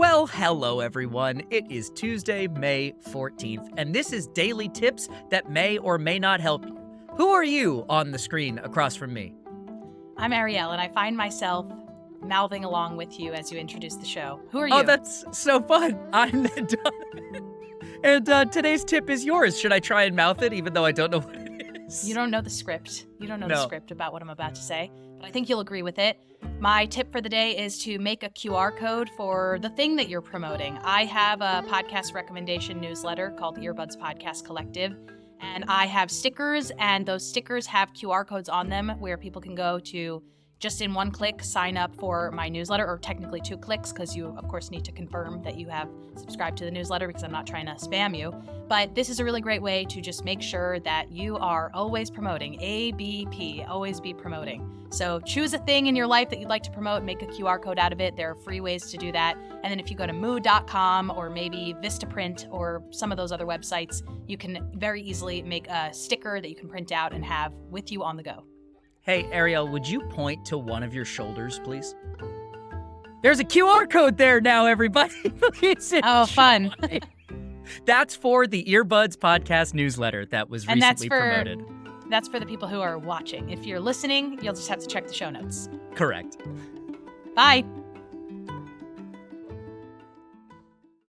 Well, hello everyone. It is Tuesday, May 14th, and this is Daily Tips that may or may not help you. Who are you on the screen across from me? I'm Arielle, and I find myself mouthing along with you as you introduce the show. Who are you? Oh, that's so fun. I'm Don. And today's tip is yours. Should I try and mouth it even though I don't know what it is? You don't know the script. You don't know the No. script about what I'm about to say, but I think you'll agree with it. My tip for the day is to make a QR code for the thing that you're promoting. I have a podcast recommendation newsletter called Earbuds Podcast Collective, and I have stickers, and those stickers have QR codes on them where people can go to just in one click sign up for my newsletter, or technically 2 clicks because you, of course, need to confirm that you have subscribed to the newsletter because I'm not trying to spam you. But this is a really great way to just make sure that you are always promoting. ABP, always be promoting. So choose a thing in your life that you'd like to promote, make a QR code out of it. There are free ways to do that. And then if you go to moo.com or maybe Vistaprint or some of those other websites, you can very easily make a sticker that you can print out and have with you on the go. Hey, Arielle, would you point to one of your shoulders, please? There's a QR code there now, everybody. Please Oh, fun. That's for the Earbuds Podcast newsletter that was recently promoted. That's for the people who are watching. If you're listening, you'll just have to check the show notes. Correct. Bye.